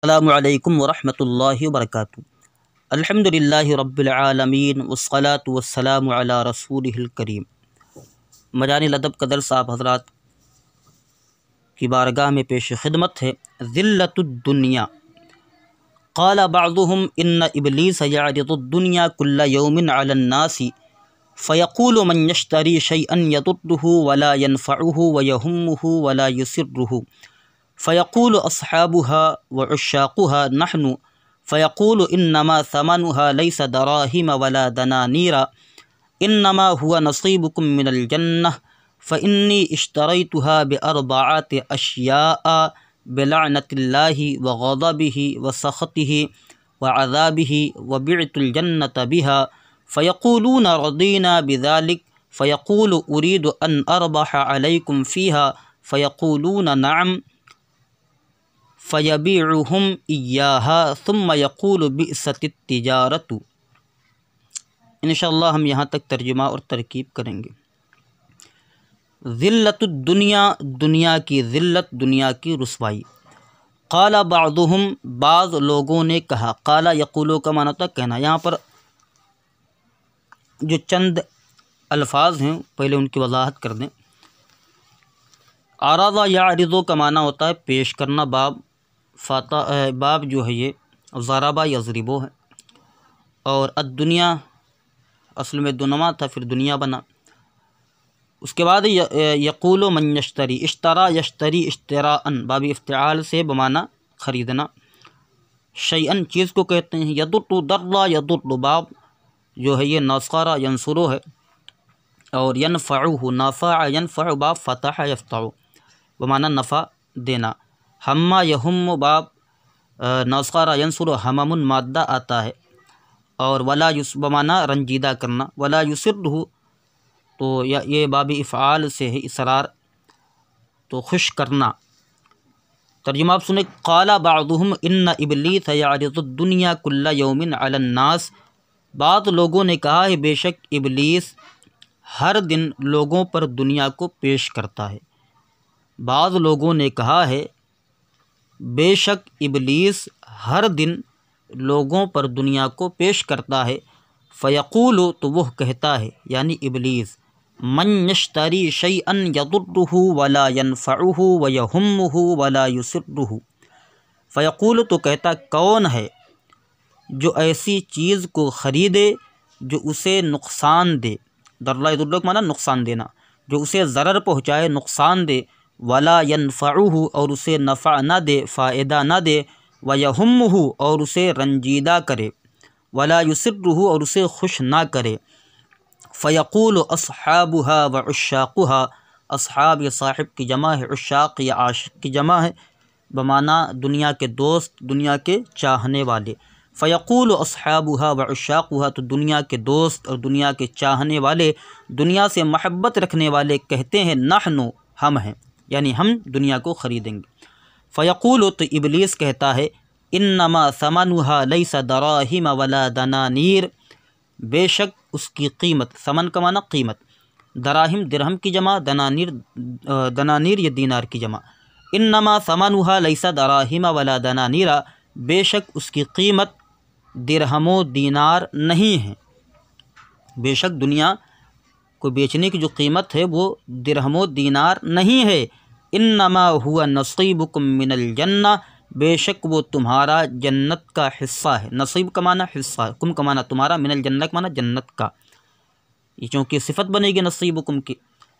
السلام علیکم ورحمۃ اللہ وبرکاتہ۔ الحمدللہ رب العالمین والصلاة والسلام علی رسولہ الکریم۔ مجانی الادب کا درس آپ حضرات کی بارگاہ میں پیش خدمت ہے۔ ذلۃ الدنیا۔ قال بعضهم ان ابلیس یعرض الدنیا کل یوم علی الناس فیقول من یشتری شیئا یضره ولا ینفعه ویہمه ولا یسره فیقول اصحابها وعشاقها نحن فیقول انما ثمنها ليس دراهم ولا دنانیر انما هو نصیبکم من الجنہ فانی اشتریتها باربعۃ اشیاء بلعنۃ اللہ وغضبہ وسخطہ وعذابہ وبعت الجنۃ بها فیقولون رضینا بذلک فیقول اريد ان اربح علیکم فیها فیقولون نعم فیبیعہم ایہا ثم یقول بئست التجارۃ۔ انشاءاللہ ہم یہاں تک ترجمہ اور ترکیب کریں گے۔ ذلۃ الدنیا، دنیا کی ذلت، دنیا کی رسوائی۔ قال بعضهم، بعض لوگوں نے کہا۔ قال یقولو کا معنی ہوتا ہے کہنا۔ یہاں پر جو چند الفاظ ہیں پہلے ان کی وضاحت کر دیں۔ عرض یعرض کا معنی ہوتا ہے پیش کرنا۔ باب جو ہے یہ ضربہ یضربو ہے، اور الدنیا اصل میں دنوا تھا، پھر دنیا بنا۔ اس کے بعد یقول من یشتری، اشترا یشتری اشتراءً، باب افتعال سے بمعنی خریدنا۔ شیئاً چیز کو کہتے ہیں۔ یضر ضر یضر، باب جو ہے یہ نصر ینصرو ہے، اور ینفعہ نفع ینفع، باب فتح یفتح بمعنی نفع دینا۔ ہما یہم، باب نصر ینصر ہمم مادہ آتا ہے، اور ولا بمعنی رنجیدہ کرنا۔ ولا یسرہ تو یہ باب افعال سے ہے، اصرار تو خوش کرنا۔ ترجمہ آپ سنیں۔ قال بعضهم ان ابلیس یعرض الدنیا کل یوم علی الناس، بعض لوگوں نے کہا ہے بے شک ابلیس ہر دن لوگوں پر دنیا کو پیش کرتا ہے۔ بعض لوگوں نے کہا ہے بے شک ابلیس ہر دن لوگوں پر دنیا کو پیش کرتا ہے۔ فیقول تو وہ کہتا ہے، یعنی ابلیس، من یشتری شیئا یضرہ ولا ینفعہ ویہمہ ولا یسرہ، فیقول تو کہتا کون ہے جو ایسی چیز کو خریدے جو اسے نقصان دے، ضر یضر کا معنی نقصان دینا، جو اسے ضرر پہنچائے، نقصان دے، ولا ینفعہ اور اسے نفع نہ دے، فائدہ نہ دے، ویہمہ اور اسے رنجیدہ کرے، ولا یسرہ اور اسے خوش نہ کرے۔ فیقول اصحابها وعشاقها، اصحاب یہ صاحب کی جمع ہے، عشاق یہ عاشق کی جمع ہے، بمعنی دنیا کے دوست، دنیا کے چاہنے والے۔ فیقول اصحابها وعشاقها تو دنیا کے دوست اور دنیا کے چاہنے والے، دنیا سے محبت رکھنے والے کہتے ہیں نحن، ہم ہیں، یعنی ہم دنیا کو خریدیں گے۔ فیقول تو ابلیس کہتا ہے انما ثمنها لیس دراہم ولا دنانیر، بے شک اس کی قیمت، ثمن کا معنی قیمت، دراہم درہم کی جمع، دنانیر یہ دینار کی جمع۔ انما ثمنها لیس دراہم ولا دنانیر، بے شک اس کی قیمت درہم و دینار نہیں ہے۔ بے شک دنیا کو بیچنے کی جو قیمت ہے وہ درہم و دینار نہیں ہے۔ انما ہوا نصیبکم من الجنہ، بے شک وہ تمہارا جنت کا حصہ ہے۔ نصیب کا معنی حصہ ہے، کم کا معنی تمہارا، من الجنہ کا معنی جنت کا، یہ چونکہ صفت بنے گی نصیبکم کی۔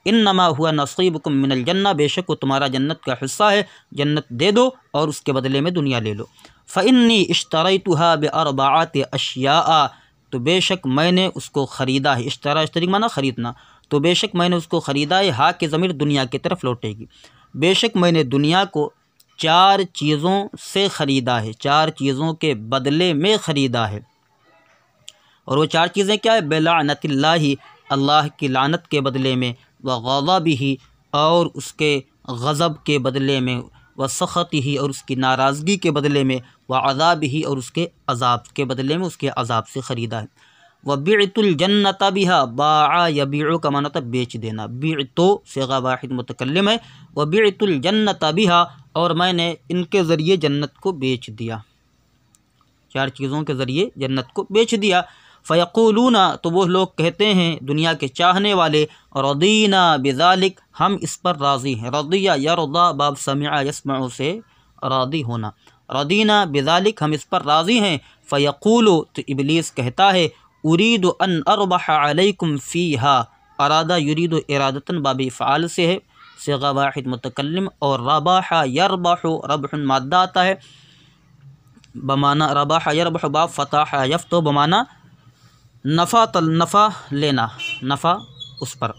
انما ہوا نصیبکم من الجنہ، بے شک وہ تمہارا جنت کا حصہ ہے، جنت دے دو اور اس کے بدلے میں دنیا لے لو۔ فانی اشتریتها باربعۃ اشیاء، تو بے شک میں نے اس کو خریدا ہے۔ اشتری معنی خریدنا، تو بے شک میں نے اس کو خریدا ہے، ہا کے ضمیر دنیا کی طرف لوٹے گی۔ بے شک میں نے دنیا کو 4 چیزوں سے خریدا ہے، 4 چیزوں کے بدلے میں خریدا ہے۔ اور وہ 4 چیزیں کیا ہے؟ بلعنۃ اللہ، اللہ کی لعنت کے بدلے میں، وغضبہ اور اس کے غضب کے بدلے میں، وسخطہ اور اس کی ناراضگی کے بدلے میں، وعذابہ اور اس کے عذاب کے بدلے میں، اس کے عذاب سے خریدا ہے۔ وبعت الجنۃ بها، باع یبیع کا معنی ہوتا ہے بیچ دینا، بعت صیغہ واحد متکلم ہے۔ وبعت الجنۃ بها، اور میں نے ان کے ذریعے جنت کو بیچ دیا، 4 چیزوں کے ذریعے جنت کو بیچ دیا۔ فیقولون، تو وہ لوگ کہتے ہیں دنیا کے چاہنے والے، رضینا بذالک، ہم اس پر راضی ہیں۔ رضیہ یرضی باب سمع یسمع سے راضی ہونا، رضینا بذالک، ہم اس پر راضی ہیں۔ فیقول، تو ابلیس کہتا ہے، ارید ان اربح علیکم فیہا، ارادہ یرید ارادتاً باب افعال سے ہے، صیغہ واحد متکلم، اور ربح یربح، ربح مادہ آتا ہے بمعنی ربح یربح، باب فتح یفتح بمعنی نفع لینا، نفع اس پر۔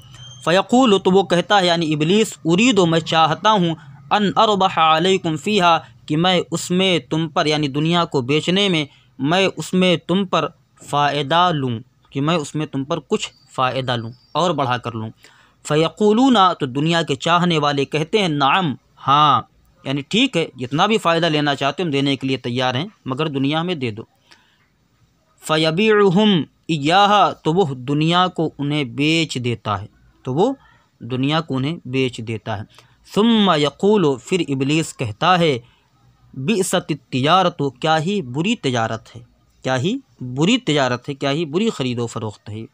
فیقول، تو وہ کہتا ہے یعنی ابلیس، ارید، میں چاہتا ہوں، ان اربح علیکم فیہا، کہ میں اس میں تم پر یعنی دنیا کو بیچنے میں میں اس میں تم پر فائدہ لوں، کہ میں اس میں تم پر کچھ فائدہ لوں اور بڑھا کر لوں۔ فیقولون، تو دنیا کے چاہنے والے کہتے ہیں، نعم، ہاں، یعنی ٹھیک ہے، جتنا بھی فائدہ لینا چاہتے ہم دینے کے لیے تیار ہیں، مگر دنیا ہمیں دے دو۔ فیبیعہم ایہا، تو وہ دنیا کو انہیں بیچ دیتا ہے، تو وہ دنیا کو انہیں بیچ دیتا ہے۔ ثم یقول، پھر ابلیس کہتا ہے، بئست التجارت، کیا ہی بری تجارت ہے، کیا ہی بری تجارت ہے، کیا ہی بری خرید و فروخت ہے۔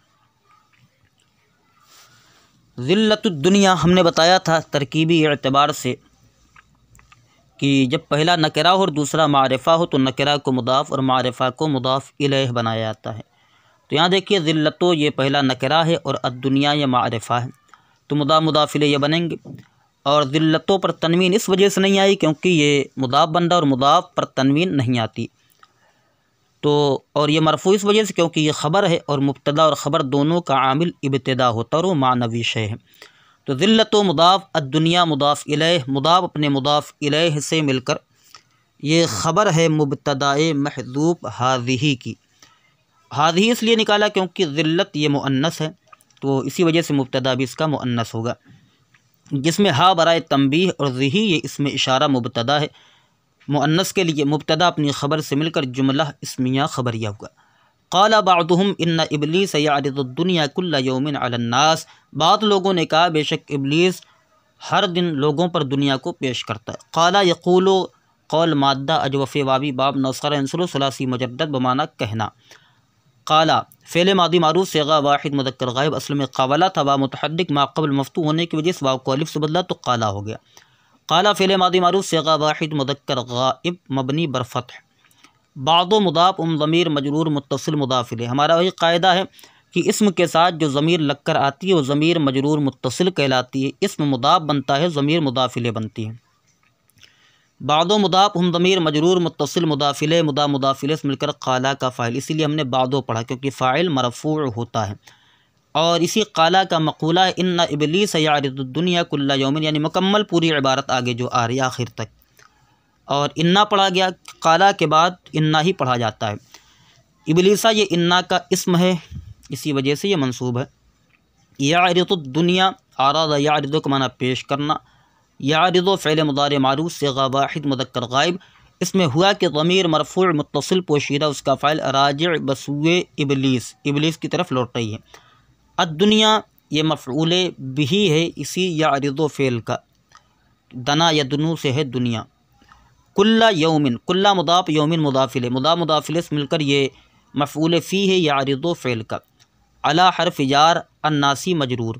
ذلت الدنیا، ہم نے بتایا تھا ترکیبی اعتبار سے کہ جب پہلا نکرہ اور دوسرا معرفہ ہو تو نکرہ کو مضاف اور معرفہ کو مضاف الیہ بنایا جاتا ہے۔ تو یہاں دیکھیے ذلتو یہ پہلا نکرہ ہے اور الدنیا یہ معرفہ ہے، تو مضاف الیہ یہ بنیں گے۔ اور ذلتوں پر تنوین اس وجہ سے نہیں آئی کیونکہ یہ مضاف بندہ اور مضاف پر تنوین نہیں آتی، تو اور یہ مرفوع اس وجہ سے کیونکہ یہ خبر ہے اور مبتدا اور خبر دونوں کا عامل ابتدا ہوتا ہے اور وہ معنوی شے ہے۔ تو ذلت و مضاف، الدنیا مضاف الیہ، مضاف اپنے مضاف الیہ سے مل کر یہ خبر ہے مبتدائے محذوف ہذہ کی۔ ہذہ اس لیے نکالا کیونکہ ذلت یہ مؤنث ہے، تو اسی وجہ سے مبتدا بھی اس کا مؤنث ہوگا، جس میں ہا برائے تنبیہ اور ذہ یہ اسم اشارہ مبتدا ہے، مؤنث کے لیے مبتدا اپنی خبر سے مل کر جملہ اسمیہ خبریہ ہوگا۔ قال بعضهم ان ابلیس یعرض الدنیا کل یوم علی الناس، بعض لوگوں نے کہا بے شک ابلیس ہر دن لوگوں پر دنیا کو پیش کرتا ہے۔ قال یقول، قول مادہ اجوف واوی باب نصر عنصر ثلاثی مجدد بمعنی کہنا۔ قال فعل ماضی معروف صیغہ واحد مذکر غائب، اصل میں قاولہ تھا، با متحرک ما قبل مفتوح ہونے کی وجہ سے واو کو الف سے بدلا تو قالا ہو گیا۔ قال فعل ماضی معروف صیغہ واحد مذکر غائب مبنی بر فتح، بعض و مضاف ضمیر مجرور متصل مضاف الیہ۔ ہمارا وہی قاعدہ ہے کہ اسم کے ساتھ جو ضمیر لگ کر آتی ہے وہ ضمیر مجرور متصل کہلاتی ہے، اسم مضاف بنتا ہے، ضمیر مضاف الیہ بنتی ہے۔ بعض و مضاف ضمیر مجرور متصل مضاف الیہ، مضاف الیہ سے مل کر قالا کا فاعل، اسی لیے ہم نے بعض پڑھا کیونکہ فاعل مرفوع ہوتا ہے۔ اور اسی قالا کا مقولہ ہے ان ابلیس یعرض الدنیا کل یوم، یعنی مکمل پوری عبارت آگے جو آ رہی ہے آخر تک، اور انا پڑھا گیا، قالا کے بعد انا ہی پڑھا جاتا ہے۔ ابلیسا یہ انا کا اسم ہے، اسی وجہ سے یہ منصوب ہے۔ یعرض الدنیا، عرض یعرض کا معنی پیش کرنا، یعرض فعل مضارع معروف صیغہ واحد مذکر غائب، اس میں ہوا کہ ضمیر مرفوع متصل پوشیدہ اس کا فاعل راجع بسوئے ابلیس، ابلیس کی طرف لوٹ رہی ہے۔ الدنیا یہ مفعول بہ ہے اسی یعرض فعل کا، دنا یدنو سے ہے دنیا۔ کل یومن، کل مضاف یومن مضاف الیہ، مضاف الیہ سے مل کر یہ مفعول فی ہے یعرض فعل کا۔ علی حرف جار الناسی مجرور،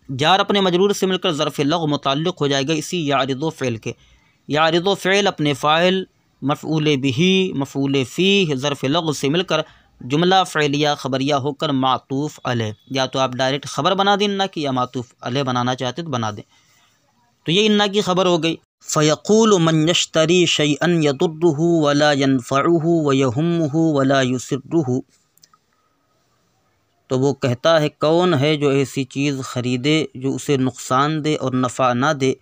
جار اپنے مجرور سے مل کر ظرف لغو متعلق ہو جائے گا اسی یعرض فعل کے۔ یعرض فعل اپنے فاعل مفعول بہ مفعول فی ظرف لغو سے مل کر جملہ فعلیہ خبریہ ہو کر معطوف علیہ، یا تو آپ ڈائریکٹ خبر بنا دیں انا کی، یا معطوف علیہ بنانا چاہتے تو بنا دیں، تو یہ انا کی خبر ہو گئی۔ فیقول من یشتری شیئا یضرہ ولا ینفعہ ویہمہ ولا یسرہ، تو وہ کہتا ہے کون ہے جو ایسی چیز خریدے جو اسے نقصان دے اور نفع نہ دے،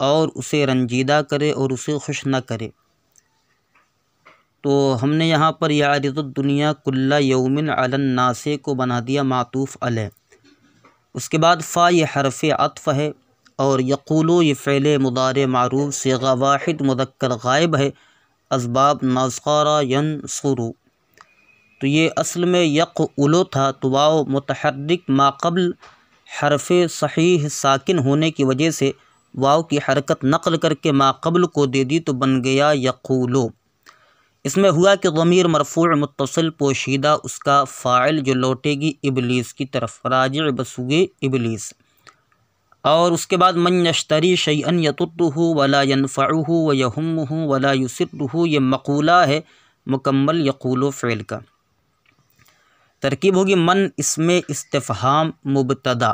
اور اسے رنجیدہ کرے اور اسے خوش نہ کرے۔ تو ہم نے یہاں پر یعرض الدنیا کل یوم علی الناس کو بنا دیا معطوف علیہ، اس کے بعد فا یہ حرف عطف ہے، اور یقولو یہ فعل مضارع معروف صیغہ واحد مذکر غائب ہے، اسباب ناصرہ ینصرو، تو یہ اصل میں یقولو تھا، تو واو متحرک ما قبل حرف صحیح ساکن ہونے کی وجہ سے واو کی حرکت نقل کر کے ما قبل کو دے دی تو بن گیا یقولو۔ اس میں ہوا کہ ضمیر مرفوع متصل پوشیدہ اس کا فاعل جو لوٹے گی ابلیس کی طرف، راجع بسوئے ابلیس۔ اور اس کے بعد من یشتری شیئا یضرہ ولا ینفعہ ویہمہ ولا یسرہ، یہ مقولہ ہے مکمل یقولو فعل کا۔ ترکیب ہوگی من اسم استفہام مبتدا۔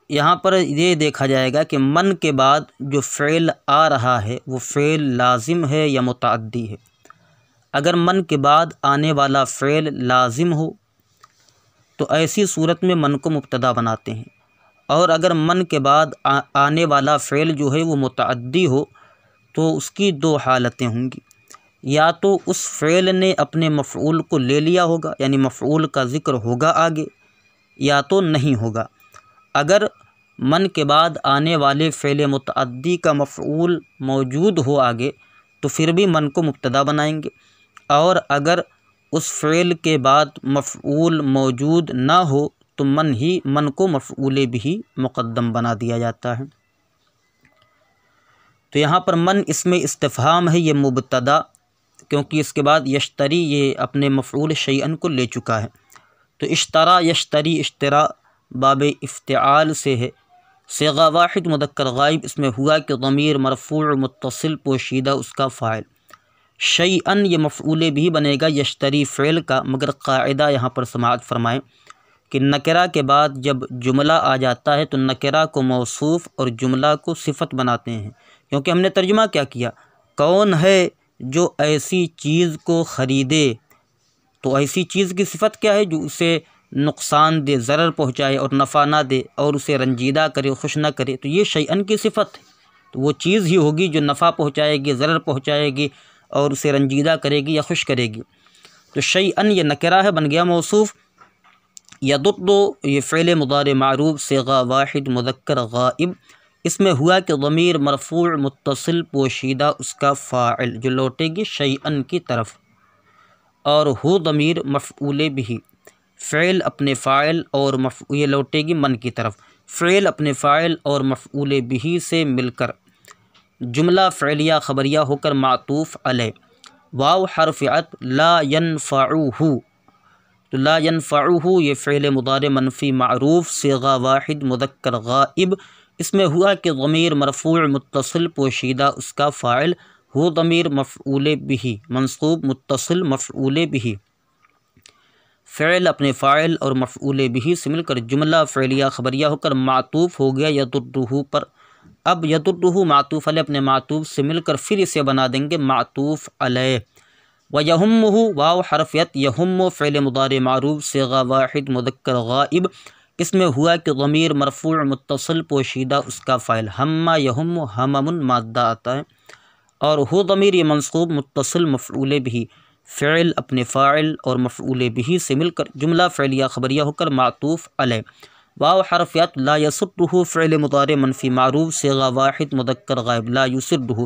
یہاں پر یہ دیکھا جائے گا کہ من کے بعد جو فعل آ رہا ہے وہ فعل لازم ہے یا متعدی ہے۔ اگر من کے بعد آنے والا فعل لازم ہو تو ایسی صورت میں من کو مبتدا بناتے ہیں، اور اگر من کے بعد آنے والا فعل جو ہے وہ متعدی ہو تو اس کی دو حالتیں ہوں گی، یا تو اس فعل نے اپنے مفعول کو لے لیا ہوگا، یعنی مفعول کا ذکر ہوگا آگے، یا تو نہیں ہوگا۔ اگر من کے بعد آنے والے فعل متعدی کا مفعول موجود ہو آگے تو پھر بھی من کو مبتدا بنائیں گے، اور اگر اس فعل کے بعد مفعول موجود نہ ہو تو من کو مفعول بھی مقدم بنا دیا جاتا ہے۔ تو یہاں پر من اسم استفہام ہے، یہ مبتدا، کیونکہ اس کے بعد یشتری یہ اپنے مفعول شیئن کو لے چکا ہے۔ تو اشترا یشتری اشترا باب افتعال سے ہے، صیغہ واحد مذکر غائب، اس میں ہوا کہ ضمیر مرفوع متصل پوشیدہ اس کا فاعل، شیئن یہ مفعول بھی بنے گا یشتری فعل کا، مگر قاعدہ یہاں پر سماعت فرمائیں کہ نکرہ کے بعد جب جملہ آ جاتا ہے تو نکرہ کو موصوف اور جملہ کو صفت بناتے ہیں، کیونکہ ہم نے ترجمہ کیا کیا، کون ہے جو ایسی چیز کو خریدے، تو ایسی چیز کی صفت کیا ہے؟ جو اسے نقصان دے، ضرر پہنچائے اور نفع نہ دے، اور اسے رنجیدہ کرے، خوش نہ کرے، تو یہ شیئن کی صفت ہے، تو وہ چیز ہی ہوگی جو نفع پہنچائے گی، ضرر پہنچائے گی اور اسے رنجیدہ کرے گی یا خوش کرے گی۔ تو شیئن یہ نکرہ ہے، بن گیا موصوف۔ یضر یہ فعل مضارع معروف صیغہ واحد مذکر غائب، اس میں ہوا کہ ضمیر مرفوع متصل پوشیدہ اس کا فاعل جو لوٹے گی شیئن کی طرف، اور ہو ضمیر مفعول بھی، فعل اپنے فاعل اور یہ لوٹے گی من کی طرف، فعل اپنے فاعل اور مفعول بھی سے مل کر جملہ فعلیہ خبریہ ہو کر معطوف علیہ، واو حرف عطف لا ینفعہ، تو لا ینفعہ یہ فعل مضارع منفی معروف صیغہ واحد مذکر غائب، اس میں ہوا کہ ضمیر مرفوع متصل پوشیدہ اس کا فاعل، ہو ضمیر مفعول بھی منصوب متصل مفعول بھی، فعل اپنے فاعل اور مفعول بھی سے مل کر جملہ فعلیہ خبریہ ہو کر معطوف ہو گیا یضرہ پر۔ اب یضرہ معطوف علیہ اپنے معطوف سے مل کر پھر اسے بنا دیں گے معطوف علیہ۔ ویہمہ واو حرف عطف یہم فعل مضارع معروف صیغہ واحد مذکر غائب، اس میں ہوا کہ ضمیر مرفوع متصل پوشیدہ اس کا فاعل، ہمہ یہم ہمم مادہ آتا ہے، اور ہو ضمیر یہ منصوب متصل مفعول بھی، فعل اپنے فاعل اور مفعول بھی سے مل کر جملہ فعلیہ خبریہ ہو کر معطوف علیہ۔ واو حرف عطف لا یسرہ فعل مضارع منفی معروف صیغہ واحد مذکر غائب لا یسرہ،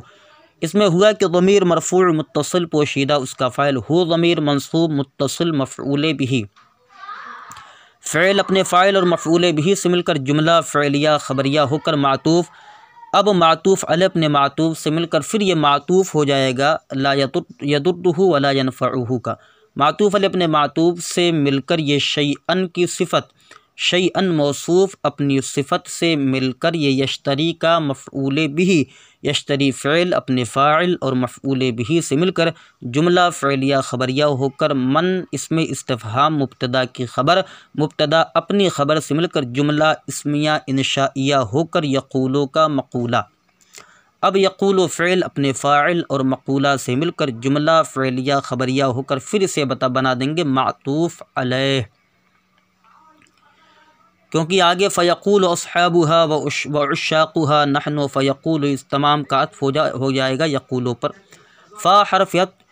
اس میں ہوا کہ ضمیر مرفوع متصل پوشیدہ اس کا فاعل، ہو ضمیر منصوب متصل مفعول بھی، فعل اپنے فاعل اور مفعول بھی سے مل کر جملہ فعلیہ خبریہ ہو کر معطوف۔ اب معطوف علیہ اپنے معطوف سے مل کر پھر یہ معطوف ہو جائے گا لا یضرہ ولا ینفعہ کا، معطوف علیہ اپنے معطوف سے مل کر یہ شیئن کی صفت، شیئن موصوف اپنی صفت سے مل کر یہ یشتری کا مفعول بھی، یشتری فعل اپنے فاعل اور مفعول بھی سے مل کر جملہ فعلیہ خبریہ ہو کر من اسم استفہام مبتدا کی خبر، مبتدا اپنی خبر سے مل کر جملہ اسمیہ انشائیہ ہو کر یقولو کا مقولہ۔ اب یقولو فعل اپنے فاعل اور مقولہ سے مل کر جملہ فعلیہ خبریہ ہو کر پھر اسے بنا دیں گے معطوف علیہ، کیونکہ آگے فیقول اصحابها وعشاقها نحن، فیقول اس تمام کا عطف ہو جائے گا یقولو پر۔ فا حرف عطف،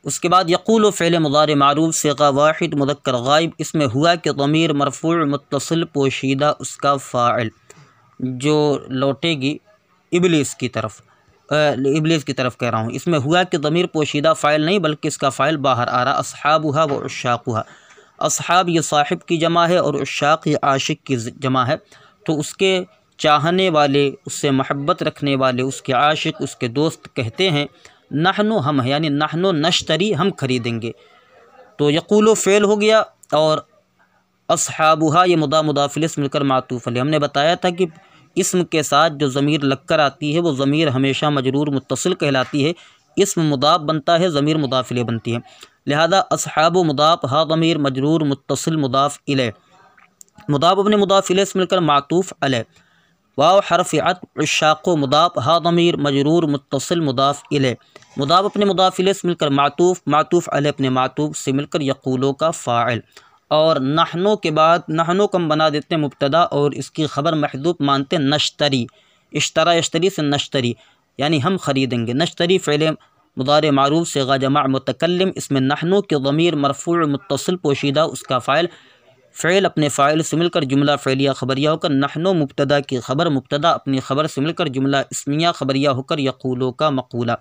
اس کے بعد یقول فعل مضارع معروف صیغہ واحد مذکر غائب، اس میں ہوا کہ ضمیر مرفوع متصل پوشیدہ اس کا فاعل جو لوٹے گی ابلیس کی طرف، ابلیس کی طرف کہہ رہا ہوں، اس میں ہوا کہ ضمیر پوشیدہ فاعل نہیں بلکہ اس کا فاعل باہر آ رہا، اصحابها وعشاقها، اصحاب یہ صاحب کی جمع ہے اور عشاق یہ عاشق کی جمع ہے، تو اس کے چاہنے والے، اس سے محبت رکھنے والے، اس کے عاشق، اس کے دوست کہتے ہیں نحن ہم ہیں، یعنی نحن نشتری ہم خریدیں گے۔ تو یقول فعل ہو گیا، اور اصحابها یہ مضاف الیہ مل کر معطوف علیہ۔ ہم نے بتایا تھا کہ اسم کے ساتھ جو ضمیر لگ کر آتی ہے وہ ضمیر ہمیشہ مجرور متصل کہلاتی ہے، اسم مضاف بنتا ہے، ضمیر مضاف الیہ بنتی ہے، لہذا اصحاب مضاف ہا ضمیر مجرور متصل مضاف الیہ، مضاف اپنے مضاف الیہ سے مل کر معطوف علیہ، واو حرف عطف عشاق مضاف ہا ضمیر مجرور متصل مضاف الیہ، مضاف اپنے مضاف الیہ سے مل کر معطوف، معطوف علیہ اپنے معطوف سے مل کر یقولو کا فاعل، اور نحنو کے بعد نحنو کم بنا دیتے ہیں مبتدا اور اس کی خبر محذوف مانتے ہیں نشتری، اشترا یشتری سے نشتری یعنی ہم خریدیں گے۔ نشتری فعل مضارع معروف صیغہ جمع متکلم، اس میں نحنو کے ضمیر مرفوع متصل پوشیدہ، اس کا فاعل فعل اپنے فاعل سے مل کر جملہ فعلیہ خبریہ ہو کر نحنو مبتدا کی خبر، مبتدا اپنی خبر سے مل کر جملہ اسمیہ خبریہ ہو کر یقولو کا مقولہ،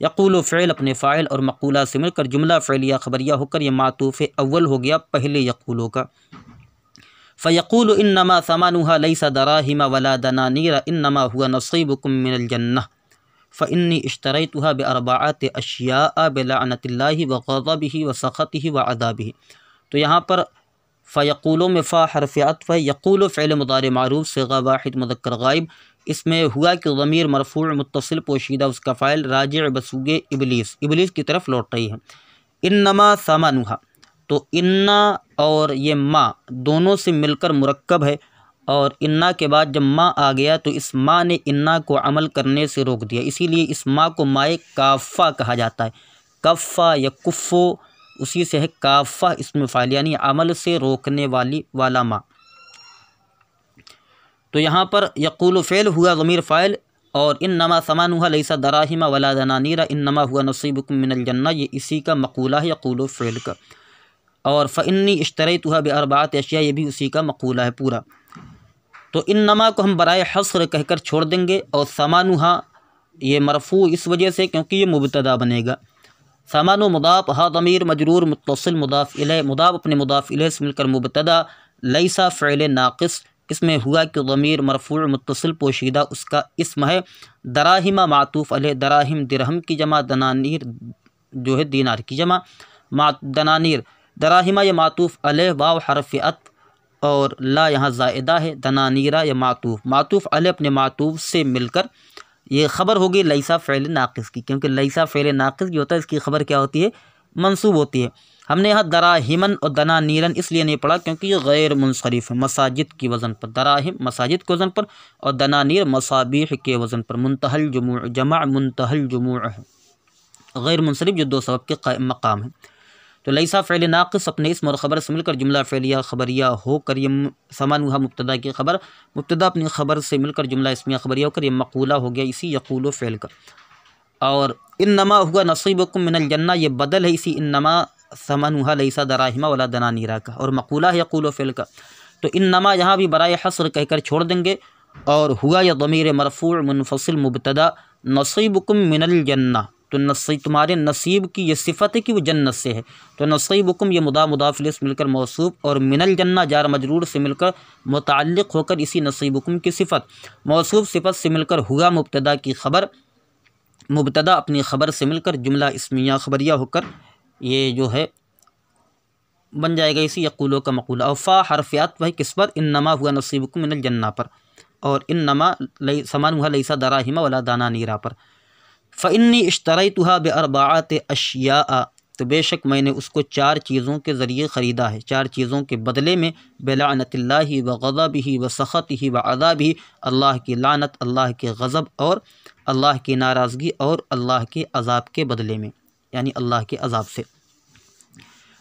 یقولو فعل اپنے فاعل اور مقولہ سے مل کر جملہ فعلیہ خبریہ ہو کر یہ معطوف اول ہو گیا پہلے یقولو کا۔ فیقول انما ثمنها ليس دراهم ولا دنانیر انما هو نصیبکم من الجنہ فانی اشتریتها باربعۃ اشیاء بلعنۃ اللہ وغضبہ وسخطہ وعذابہ۔ تو یہاں پر فیقولو میں فا حرف عطف ہے، یقول فعل مضارع معروف صیغہ واحد مذکر غائب، اس میں ہوا کہ ضمیر مرفوع متصل پوشیدہ، اس کا فاعل راجع بسوگے ابلیس، ابلیس کی طرف لوٹ رہی ہے۔ انما ثمنھا، تو انا اور یہ ما دونوں سے مل کر مرکب ہے، اور انا کے بعد جب ما آ گیا تو اس ما نے انا کو عمل کرنے سے روک دیا، اسی لیے اس ما کو مائے کافہ کہا جاتا ہے، کفہ یا کفو اسی سے ہے، کافہ اسم فاعل یعنی عمل سے روکنے والا ما۔ تو یہاں پر یقول فعل ہوا ضمیر فاعل، اور انما ثمنھا لیس دراہم ولا دنانیر انما هو نصیبکم من الجنہ یہ اسی کا مقولہ ہے یقول فعل کا، اور فانی اشتریتها باربعۃ اشیاء یہ بھی اسی کا مقولہ ہے پورا۔ تو انما کو ہم برائے حصر کہہ کر چھوڑ دیں گے، اور ثمنھا یہ مرفوع اس وجہ سے کیونکہ یہ مبتدا بنے گا، ثمن مضاف ہا ضمیر مجرور متصل مضاف الیہ، مضاف اپنے مضاف الیہ سے مل کر مبتدا، لیسا فعل ناقص، اس میں ہوا کہ ضمیر مرفوع متصل پوشیدہ اس کا اسم ہے، دراہم معطوف علیہ، دراہم درہم کی جمع، دنانیر جو ہے دینار کی جمع، دنانیر دراہمہ یہ معطوف علیہ، واو حرف عطف اور لا یہاں زائدہ ہے، دنانیرہ یہ معطوف علیہ اپنے معطوف سے مل کر یہ خبر ہوگی لیسا فعل ناقص کی، کیونکہ لیسا فعل ناقص جو ہوتا ہے اس کی خبر کیا ہوتی ہے؟ منصوب ہوتی ہے۔ ہم نے یہاں دراہمن اور دنانیرن اس لیے نہیں پڑھا کیونکہ یہ غیر منصرف ہے، مساجد کی وزن پر، دراہم مساجد کے وزن پر اور دنانیر مصابیح کے وزن پر، منتہی الجموع جمع منتہی الجموع ہے، غیر منصرف جو دو سبب کے مقام ہے۔ تو لیسا فعل ناقص اپنے اسم اور خبر سے مل کر جملہ فعلیہ خبریہ ہو کر یہ ثمنھا مبتدا کی خبر، مبتدا اپنی خبر سے مل کر جملہ اسمیہ خبریہ ہو کر یہ مقولہ ہو گیا اسی یقول فعل کا۔ اور انما ہوا نصیبکم من الجنہ یہ بدل ہے اسی انما ثمنھا لیسا دراہم ولا دنانیرہ کا، اور مقولہ ہے یقول فعل کا۔ تو انما یہاں بھی برائے حصر کہہ کر چھوڑ دیں گے، اور ہوا یا ضمیر مرفوع منفصل مبتدا، نصیبکم من الجنہ تو تمہارے نصیب کی یہ صفت ہے کہ وہ جنت سے ہے، تو نصیبکم یہ مضاف الیہ سے مل کر موصوف، اور من الجنہ جار مجرور سے مل کر متعلق ہو کر اسی نصیبکم کی صفت، موصوف صفت سے مل کر ہوا مبتدا کی خبر، مبتدا اپنی خبر سے مل کر جملہ اسمیہ خبریہ ہو کر یہ جو ہے بن جائے گا اسی یقولو کا مقولہ۔ اور فا حرف عطف ہے کس پر؟ انما ہوا نصیبکم من الجنہ پر، اور انما ثمنھا لیسا دراہم ولا دنانیرہ پر۔ فانی اشتریتها باربعۃ اشیاء تو بے شک میں نے اس کو 4 چیزوں کے ذریعے خریدا ہے، 4 چیزوں کے بدلے میں، بلعنۃ اللہ وغضبہ وسخطہ وعذابہ، اللہ کی لعنت، اللہ کے غضب اور اللہ کی ناراضگی اور اللہ کے عذاب کے بدلے میں، یعنی اللہ کے عذاب سے۔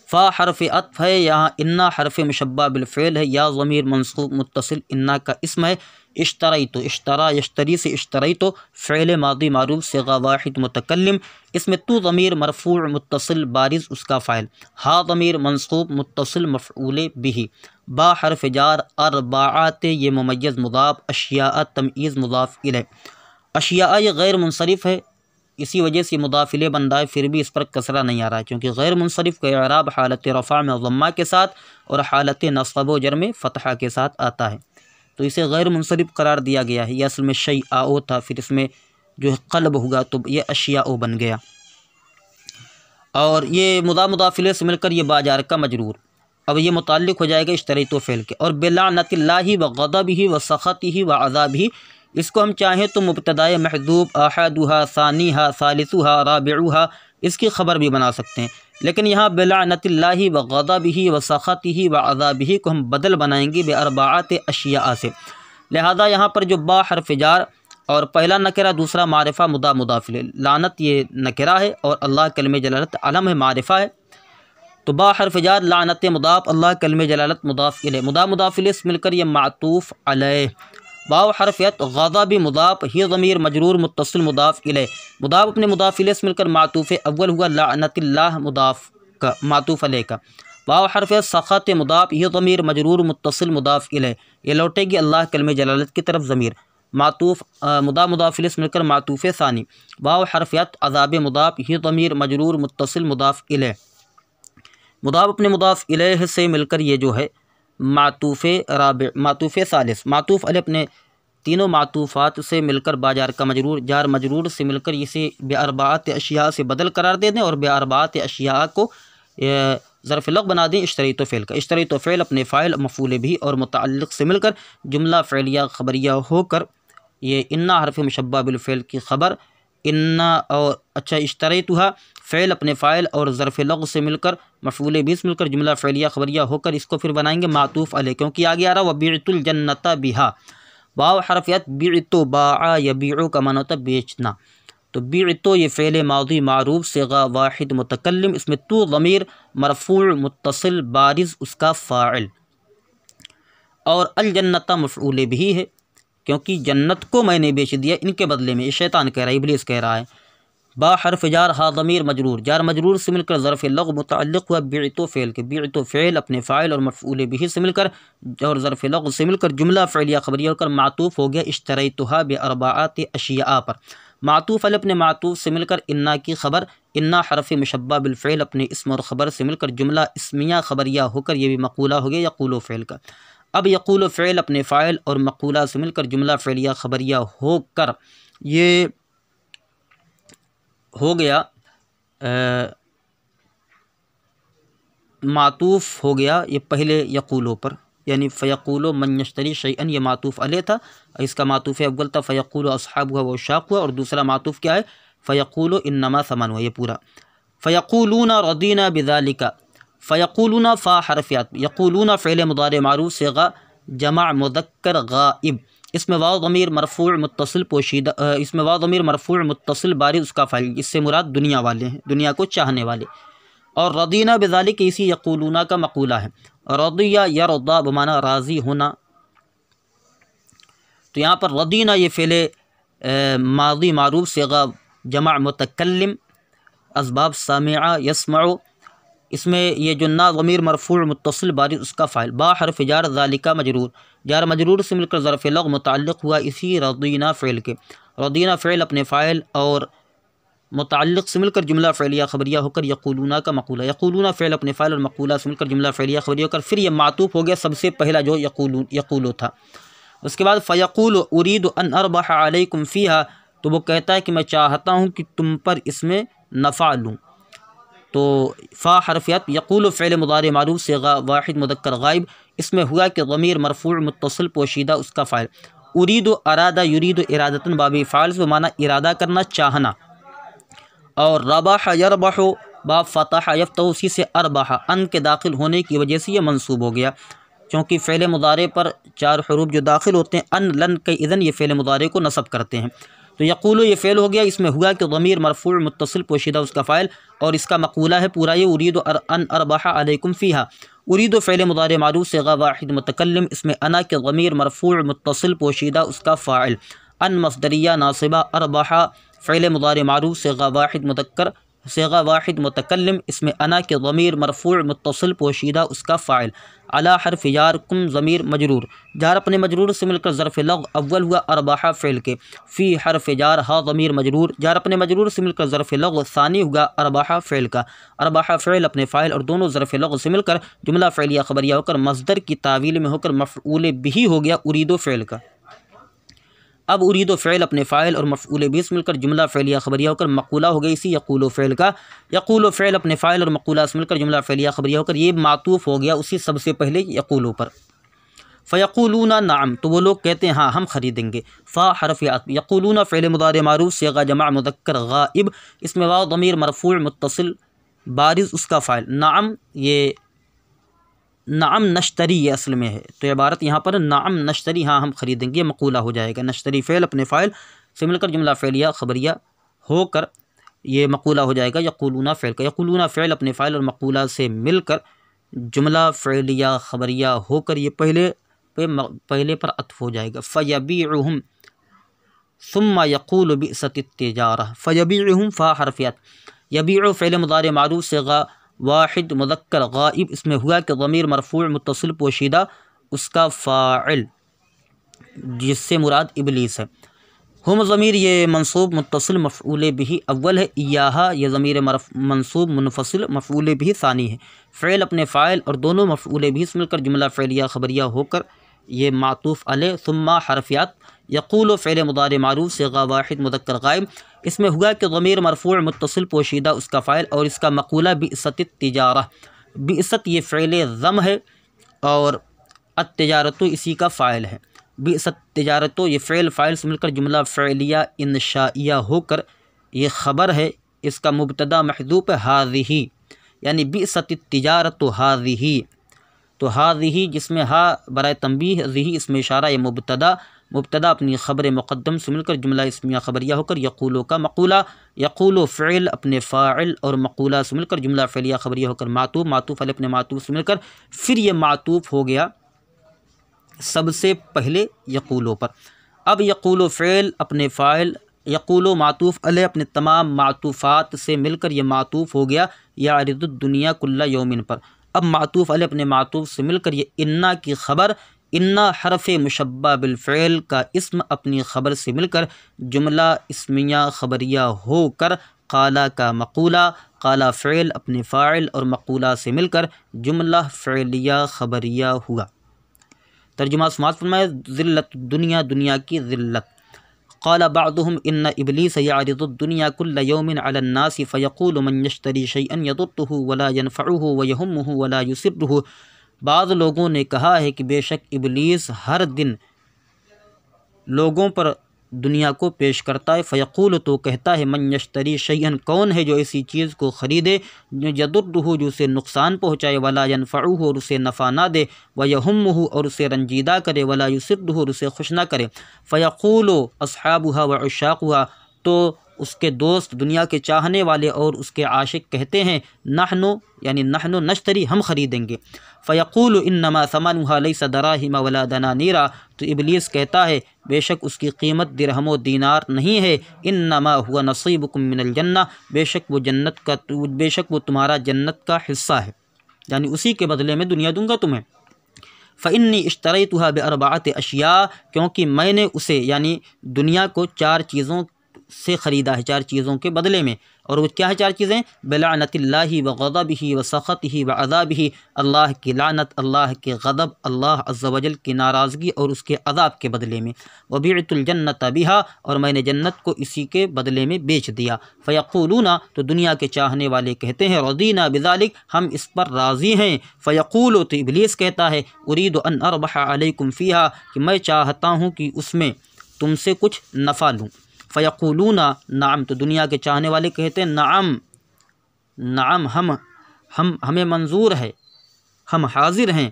فا حرف عطف ہے، یہاں انا حرف مشبہ بالفعل ہے، یا ضمیر منصوب متصل انا کا اسم ہے، اشتریتو اشترا یشتری سے اشتریتو فعل ماضی معروف صیغہ واحد متکلم، اس میں تو ضمیر مرفوع متصل بارز اس کا فاعل، ہا ضمیر منصوب متصل مفعول بہ، با حرف جار، اربعات یہ ممیز مضاف، اشیاء تمییز مضاف الیہ، اشیاء یہ غیر منصرف ہے اسی وجہ سے مضاف الیہ بن رہا ہے، پھر بھی اس پر کسرہ نہیں آ رہا ہے کیونکہ غیر منصرف کا اعراب حالت رفع میں ضمہ کے ساتھ اور حالت نصب و جر میں فتحہ کے ساتھ آتا ہے۔ تو اسے غیر منصرف قرار دیا گیا ہے۔ یہ اصل میں شیء تھا، پھر اس میں جو ہے قلب ہوگا تو یہ اشیاء بن گیا۔ اور یہ مضاف الیہ سے مل کر یہ باجار کا مجرور، اب یہ متعلق ہو جائے گا اشتریت فعل کے۔ اور بلعنت اللہ و غضبہ و سخطہ و عذابہ، اس کو ہم چاہیں تو مبتدائے محذوف احدھا ثانیھا ثالثھا رابعھا اس کی خبر بھی بنا سکتے ہیں، لیکن یہاں بلعنت اللہ و غضبہ و سخطہ و عذابہ کو ہم بدل بنائیں گے باربعۃ اشیاء سے، لہذا یہاں پر جو با حرف جار اور پہلا نکرہ دوسرا معرفہ مضاف الیہ، لعنت یہ نکرہ ہے اور اللہ کلمہ جلالت علم ہے معرفہ ہے، تو با حرف جار لعنت مضاف، اللہ کلمہ جلالت مضاف الیہ، مضاف الیہ سے مل کر یہ معطوف علیہ، واو حرف عطف غضب مضاف، ہی ضمیر مجرور متصل مضاف الیہ، مضاف اپنے مضاف الیہ سے مل کر معطوف اول ہوا لعنت اللہ مضاف کا معطوف علیہ کا، واو حرف سخط مضاف، یہ ضمیر مجرور متصل مضاف الیہ، یہ لوٹے گی اللہ کلمہ جلالت کی طرف ضمیر، معطوف مضاف الیہ سے مل کر معطوف ثانی، واو حرف عطف عذاب مضاف، یہ ضمیر مجرور متصل مضاف الیہ، مضاف اپنے مضاف الیہ سے مل کر یہ جو ہے معطوف رابع، معطوف ثالث، معطوف علیہ اپنے تینوں معطوفات سے مل کر باجار کا مجرور، جار مجرور سے مل کر اسے باربعۃ اشیاء سے بدل قرار دے دیں اور باربعۃ اشیاء کو ظرف لغو بنا دیں اشتریت فعل کا، اشتریت فعل اپنے فاعل مفعول بھی اور متعلق سے مل کر جملہ فعلیہ خبریہ ہو کر یہ انا حرف مشبہ بالفعل کی خبر انا، اور اچھا اشتریتھا فعل اپنے فاعل اور ظرف لغو سے مل کر مفعول بھی سے مل کر جملہ فعلیہ خبریہ ہو کر اس کو پھر بنائیں گے معطوف علیہ، کیونکہ آگے آ رہا وبعت الجنۃ بہا، واو حرف عطف بعت باع یبیع کا معنی ہوتا ہے بیچنا، تو بعت یہ فعل ماضی معروف صیغہ واحد متکلم، اس میں تو ضمیر مرفوع متصل بارز اس کا فاعل، اور الجنۃ مفعول بھی ہے کیونکہ جنت کو میں نے بیچ دیا ان کے بدلے میں، یہ شیطان کہہ رہا ہے، ابلیس کہہ رہا ہے۔ با حرف جار ہا ضمیر مجرور، جار مجرور سے مل کر ظرف لغو متعلق ہوا بعت فعل کے، بعت فعل اپنے فاعل اور مفعول بھی سے مل کر اور ظرف لغو سے مل کر جملہ فعلیہ خبریہ ہو کر معطوف ہو گیا اشتریتھا باربعۃ اشیاء پر، معطوف علیہ اپنے معطوف سے مل کر انا کی خبر، انا حرف مشبہ بالفعل اپنے اسم اور خبر سے مل کر جملہ اسمیہ خبریہ ہو کر یہ بھی مقولہ ہو گیا یقول فعل کا، اب یقول فعل اپنے فاعل اور مقولہ سے مل کر جملہ فعلیہ خبریہ ہو کر یہ ہو گیا معطوف ہو گیا یہ پہلے یقولو پر، یعنی فیقولو من یشتری شیئا یہ معطوف علیہ تھا، اس کا معطوف اول تھا فیقولو اصحابہ و عشاقہ، اور دوسرا معطوف کیا ہے فیقولو انما ثمنہ، یہ پورا فیقولون رضینا بذالک، فیقولون فا حرف عطف، یقولون فعل مضارع معروف صیغہ جمع مذکر غائب، اس میں واو ضمیر مرفوع متصل پوشیدہ، اس میں واو ضمیر مرفوع متصل بارز اس کا فاعل، اس سے مراد دنیا والے ہیں، دنیا کو چاہنے والے، اور رضینا بذالک اسی یقولون کا مقولہ ہے، رضیہ یرضی بمعنی راضی ہونا، تو یہاں پر رضینا یہ فعل ماضی معروف صیغہ جمع متکلم اسباب سامعہ یسمع، اس میں یہ جو نا ضمیر مرفوع متصل بارز اس کا فاعل، با حرف جار ذالک مجرور، جار مجرور سے مل کر ظرف لغو متعلق ہوا اسی رضینا فعل کے، رضینا فعل اپنے فاعل اور متعلق سے مل کر جملہ فعلیہ خبریہ ہو کر یقولون کا مقولہ، یقولون فعل اپنے فاعل اور مقولہ سے مل کر جملہ فعلیہ خبریہ ہو کر پھر یہ معطوف ہو گیا سب سے پہلا جو یقولو تھا، اس کے بعد فیقول ارید ان اربح علیکم فیہا، تو وہ کہتا ہے کہ میں چاہتا ہوں کہ تم پر اس میں نفع لوں، تو فا حرف عطف یقول فعل مضارع معروف صیغہ واحد مذکر غائب، اس میں ہوا کہ ضمیر مرفوع متصل پوشیدہ اس کا فاعل، ارید ارادہ یرید ارادتاً باب فاعل سے معنی ارادہ کرنا چاہنا، اور ربح یربح باب فتح یفتح اسی سے اربح ان کے داخل ہونے کی وجہ سے یہ منصوب ہو گیا، چونکہ فعل مضارع پر 4 حروف جو داخل ہوتے ہیں ان لن کے اذن یہ فعل مضارع کو نصب کرتے ہیں، تو یقولو یہ فعل ہو گیا، اس میں ہوا کہ ضمیر مرفوع متصل پوشیدہ اس کا فاعل اور اس کا مقولہ ہے پورا یہ ارید ان اربح علیکم فیہا، ارید فعل مضارع معروف صیغہ واحد متکلم، اس میں انا کے ضمیر مرفوع متصل پوشیدہ اس کا فاعل، ان مصدریہ ناصبہ، اربح فعل مضارع معروف صیغہ واحد مذکر صیغہ واحد متکلم، اس میں انا کے ضمیر مرفوع متصل پوشیدہ اس کا فاعل، علی حرف یار کم ضمیر مجرور، جار اپنے مجرور سے مل کر ظرف لغو اول ہوا ارباح فعل کے، فی حرف جار ہا ضمیر مجرور، جار اپنے مجرور سے مل کر ظرف لغو ثانی ہوا ارباح فعل کا، ارباح فعل اپنے فاعل اور دونوں ظرف لغو سے مل کر جملہ فعلیہ خبریہ ہو کر مصدر کی تعویل میں ہو کر مفعول بہ ہو گیا اریدو فعل کا۔ اب ارید و فعل اپنے فاعل اور مفعول بھی سے مل کر جملہ فعلیہ خبریہ ہو کر مقولہ ہو گئی اسی یقول و فعل کا، یقول و فعل اپنے فاعل اور مقولہ سے مل کر جملہ فعلیہ خبریہ ہو کر یہ معطوف ہو گیا اسی سب سے پہلے یقولو پر۔ فیقولون نعم، تو وہ لوگ کہتے ہیں ہاں ہم خریدیں گے۔ فا حرف عطف، یقولون فعل مضارع معروف صیغہ جمع مذکر غائب، اس میں واو ضمیر مرفوع متصل بارز اس کا فاعل، نعم یہ نعم نشتری یہ اصل میں ہے، تو عبارت یہاں پر نعم نشتری ہاں ہم خریدیں گے مقولہ ہو جائے گا، نشتری فعل اپنے فاعل سے مل کر جملہ فعلیہ خبریہ ہو کر یہ مقولہ ہو جائے گا یقولون فعل کا، یقولون فعل اپنے فاعل اور مقولہ سے مل کر جملہ فعلیہ خبریہ ہو کر یہ پہلے پر عطف ہو جائے گا، فیبیعہم ثم یقول بئست التجارہ، فیبیعہم فا حرف عطف، یبیع فعل مضارع معروف صیغہ واحد مذکر غائب، اس میں ہوا کہ ضمیر مرفوع متصل پوشیدہ اس کا فاعل جس سے مراد ابلیس ہے، ہم ضمیر یہ منصوب متصل مفعول بہ اول ہے، ایہا یہ ضمیر منصوب منفصل مفعول بہ ثانی ہے، فعل اپنے فاعل اور دونوں مفعول بہ سے مل کر جملہ فعلیہ خبریہ ہو کر یہ معطوف علیہ، ثم حرفیات یقول فعل مضارع معروف صیغہ واحد مذکر غائب، اس میں ہوا کہ ضمیر مرفوع متصل پوشیدہ اس کا فاعل اور اس کا مقولہ بئست التجارہ، بئست یہ فعل ذم ہے اور التجارت اسی کا فاعل ہے، بئست تجارت یہ فعل فاعل سے مل کر جملہ فعلیہ انشائیہ ہو کر یہ خبر ہے، اس کا مبتدا محذوف ہذہ، یعنی بئست التجارت ہذہ، تو ہذہ جس میں ہا برائے تنبیہ، ذہ اس میں اشارہ یہ مبتدا اپنی خبر مقدم سے مل کر جملہ اسمیہ خبریہ ہو کر یقولو کا مقولہ، یقولو فعل اپنے فاعل اور مقولہ سے مل کر جملہ فعلیہ خبریہ ہو کر معطوف، معطوف علیہ اپنے معطوف سے مل کر پھر یہ معطوف ہو گیا سب سے پہلے یقولو پر۔ اب یقولو فعل اپنے فاعل، یقولو معطوف علیہ اپنے تمام معطوفات سے مل کر یہ معطوف ہو گیا یعرض الدنیا کل یوم پر۔ اب معطوف علیہ اپنے معطوف سے مل کر یہ انا کی خبر، انا حرف مشبہ بالفعل کا اسم اپنی خبر سے مل کر جملہ اسمیہ خبریہ ہو کر قالا کا مقولہ، قالا فعل اپنے فاعل اور مقولہ سے مل کر جملہ فعلیہ خبریہ ہوا۔ ترجمہ سماعت فرمائے، ذلت الدنیا دنیا کی ذلت۔ قال بعضهم ان ابلیس یعرض الدنیا کل یوم علی الناس فیقول من یشتری شیئا یضره ولا ينفعه ویہمه ولا یسره، بعض لوگوں نے کہا ہے کہ بے شک ابلیس ہر دن لوگوں پر دنیا کو پیش کرتا ہے، فیقول تو کہتا ہے من یشتری شیئا کون ہے جو ایسی چیز کو خریدے، یضرہ جو اسے نقصان پہنچائے، ولا ینفعہ اور اسے نفع نہ دے، ویہمہ اور اسے رنجیدہ کرے، ولا یسرہ اور اسے خوش نہ کرے، فیقول اصحابها وعشاقها تو اس کے دوست دنیا کے چاہنے والے اور اس کے عاشق کہتے ہیں نحن یعنی نحن نشتری ہم خریدیں گے، فیقول انما ثمنها لیس دراہم ولا دنانیرا تو ابلیس کہتا ہے بے شک اس کی قیمت درہم و دینار نہیں ہے، انما هو نصیبکم من الجنہ بے شک وہ تمہارا جنت کا حصہ ہے، یعنی اسی کے بدلے میں دنیا دوں گا تمہیں۔ فإنی اشتریتها بأربعۃ اشیاء کیونکہ میں نے اسے یعنی دنیا کو 4 چیزوں سے خریدا ہے، 4 چیزوں کے بدلے میں، اور وہ کیا ہے 4 چیزیں؟ بلعنت اللہ وغضبہ وسخطہ وعذابہ، اللہ کی لعنت، اللہ کے غضب، اللہ عز و جل کی ناراضگی اور اس کے عذاب کے بدلے میں، وبعت الجنۃ بہا اور میں نے جنت کو اسی کے بدلے میں بیچ دیا، فیقولون تو دنیا کے چاہنے والے کہتے ہیں رضینا بذلک ہم اس پر راضی ہیں، فیقول تو ابلیس کہتا ہے ارید ان اربح علیکم فیہا کہ میں چاہتا ہوں کہ اس میں تم سے کچھ نفع لوں، فیقولون نعم تو دنیا کے چاہنے والے کہتے ہیں نعم نعم ہمیں منظور ہے، ہم حاضر ہیں،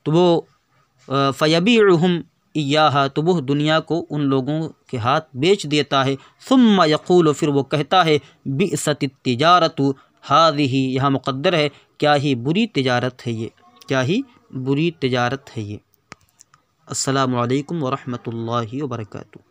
تو وہ فیبیعہم ایہا تو وہ دنیا کو ان لوگوں کے ہاتھ بیچ دیتا ہے، ثم یقول پھر وہ کہتا ہے بئست التجارت ہذہ یہاں مقدر ہے کیا ہی بری تجارت ہے یہ، کیا ہی بری تجارت ہے یہ۔ السلام علیکم ورحمۃ اللہ وبرکاتہ۔